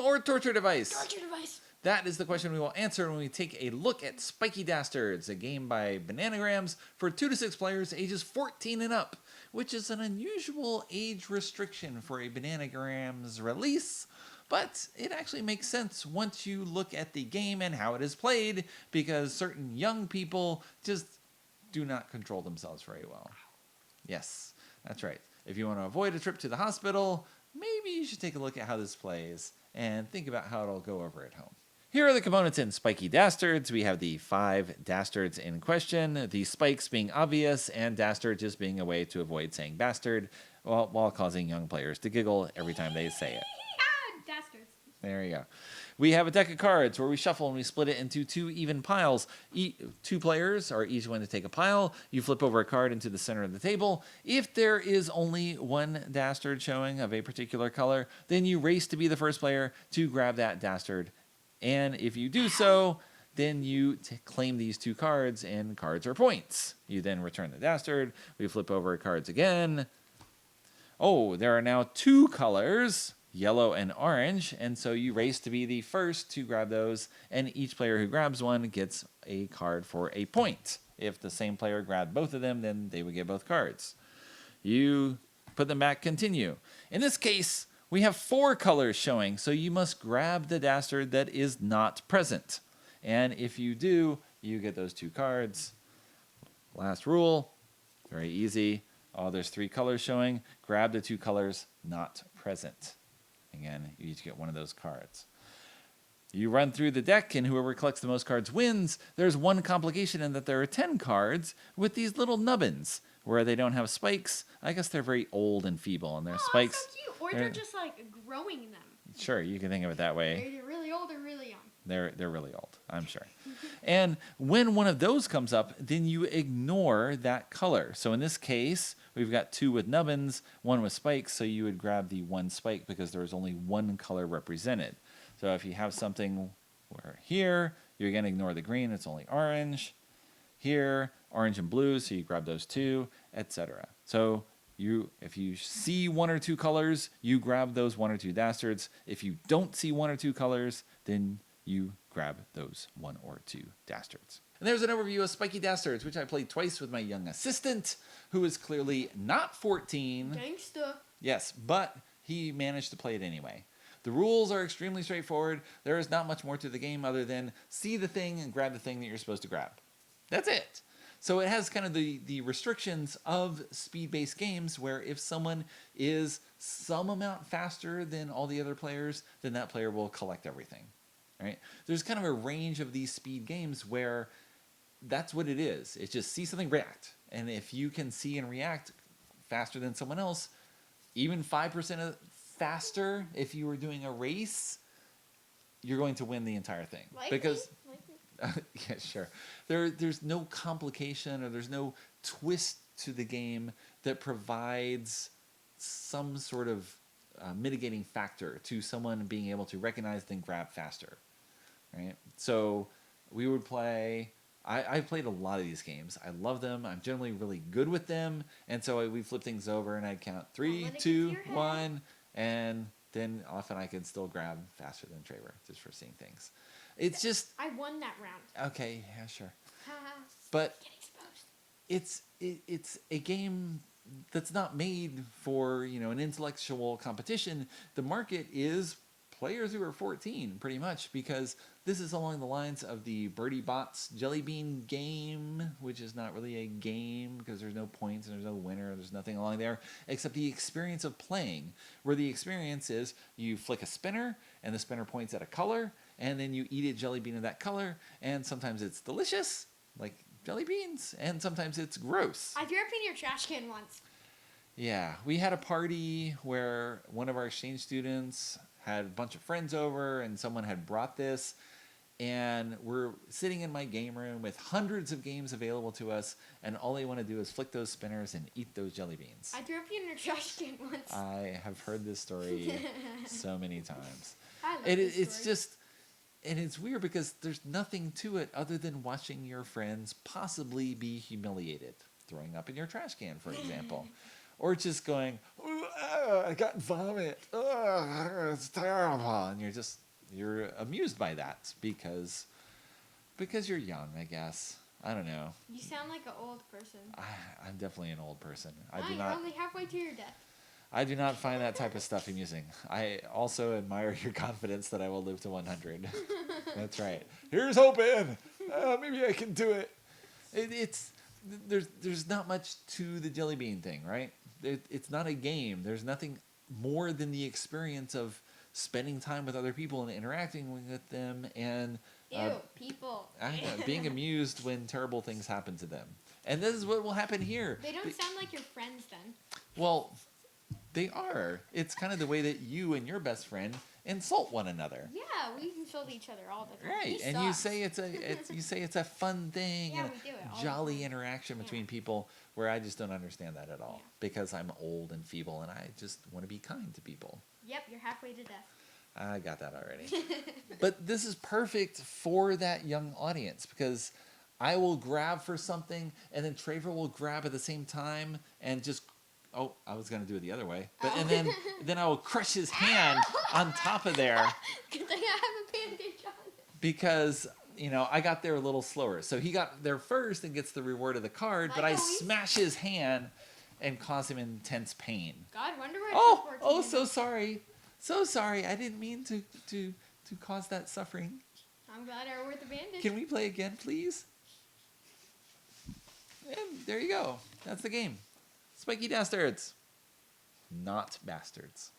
or torture device? Torture device. That is the question we will answer when we take a look at Spiky Dastards, a game by Bananagrams for 2 to 6 players ages 14 and up, which is an unusual age restriction for a Bananagrams release, but it actually makes sense once you look at the game and how it is played, because certain young people just do not control themselves very well. Yes, that's right. If you want to avoid a trip to the hospital, maybe you should take a look at how this plays and think about how it'll go over at home. Here are the components in Spiky Dastards. We have the 5 Dastards in question, the spikes being obvious, and Dastard just being a way to avoid saying bastard while causing young players to giggle every time they say it. Dastards. There you go. We have a deck of cards where we shuffle and we split it into 2 even piles. 2 players are each one to take a pile. You flip over a card into the center of the table. If there is only one Dastard showing of a particular color, then you race to be the first player to grab that Dastard. And if you do so, then you claim these 2 cards, and cards are points. You then return the Dastard. We flip over cards again. Oh, there are now 2 colors, yellow and orange, and so you race to be the first to grab those, and each player who grabs one gets a card for a point. If the same player grabbed both of them, then they would get both cards. You put them back, continue. In this case, we have 4 colors showing, so you must grab the Dastard that is not present. And if you do, you get those 2 cards. Last rule, very easy. Oh, there's 3 colors showing. Grab the 2 colors not present. Again, you each get one of those cards. You run through the deck, and whoever collects the most cards wins. There's one complication in that there are 10 cards with these little nubbins where they don't have spikes. I guess they're very old and feeble, and their spikes... so cute. Or they're just like growing them. Sure, you can think of it that way. They're either really old or really young. They're really old, I'm sure. And when one of those comes up, then you ignore that color. So in this case, we've got 2 with nubbins, 1 with spikes, so you would grab the 1 spike because there is only 1 color represented. So if you have something where here, you're going to ignore the green, it's only orange. Here, orange and blue, so you grab those 2, etc. So if you see 1 or 2 colors, you grab those 1 or 2 Dastards. If you don't see 1 or 2 colors, then you grab those 1 or 2 Dastards. And there's an overview of Spiky Dastards, which I played twice with my young assistant, who is clearly not 14. Gangsta. Yes, but he managed to play it anyway. The rules are extremely straightforward. There is not much more to the game other than see the thing and grab the thing that you're supposed to grab. That's it. So it has kind of the restrictions of speed-based games where if someone is some amount faster than all the other players, then that player will collect everything. Right? There's kind of a range of these speed games where that's what it is. It's just see something, react. And if you can see and react faster than someone else, even 5% faster, if you were doing a race, you're going to win the entire thing. Because yeah, sure. There's no complication or there's no twist to the game that provides some sort of mitigating factor to someone being able to recognize and grab faster. Right? So we would play... I've played a lot of these games. I love them. I'm generally really good with them. And so we flip things over and I'd count 3, 2, 1, and then often I could still grab faster than Trevor just for seeing things. It's just... I won that round. Okay, yeah, sure. But it's a game that's not made for, an intellectual competition. The market is players who are 14, pretty much, because this is along the lines of the Birdie Bots Jelly Bean game, which is not really a game because there's no points and there's no winner, there's nothing along there, except the experience of playing, where the experience is you flick a spinner, and the spinner points at a color, and then you eat a jelly bean of that color, and sometimes it's delicious, like jelly beans, and sometimes it's gross. I threw up in your trash can once. Yeah, we had a party where one of our exchange students had a bunch of friends over, and someone had brought this, and we're sitting in my game room with hundreds of games available to us, and all they want to do is flick those spinners and eat those jelly beans. I threw up in your trash can once. I have heard this story so many times. I love this story. It's just... And it's weird because there's nothing to it other than watching your friends possibly be humiliated. Throwing up in your trash can, for example. or just going, "Ooh, I got vomit. It's terrible," and you're amused by that because you're young, I guess. I don't know. You sound like an old person. I'm definitely an old person. You're only halfway to your death. I do not find that type of stuff amusing. I also admire your confidence that I will live to 100. That's right. Here's hoping. Maybe I can do it. There's not much to the jelly bean thing, right? It's not a game. There's nothing more than the experience of spending time with other people and interacting with them and people. I know, being amused when terrible things happen to them. And this is what will happen here. They don't sound like your friends then. Well, they are. It's kind of the way that you and your best friend insult one another. Yeah, we insult each other all the time. Right, He and sucks. you say it's a fun thing Yeah, and we do it all a the jolly time. interaction Yeah. between people where I just don't understand that at all Yeah. because I'm old and feeble and I just want to be kind to people. Yep, you're halfway to death. I got that already. But this is perfect for that young audience because I will grab for something and then Traver will grab at the same time and just I was going to do it the other way. But and then I will crush his hand on top of there Good thing I have a bandage on. because I got there a little slower. So he got there first and gets the reward of the card, but I smash his hand and cause him intense pain. God, wonder where it took 14 so sorry. So sorry. I didn't mean to cause that suffering. I'm glad I wore the bandage. Can we play again, please? And there you go. That's the game. Spiky Dastards. Not bastards.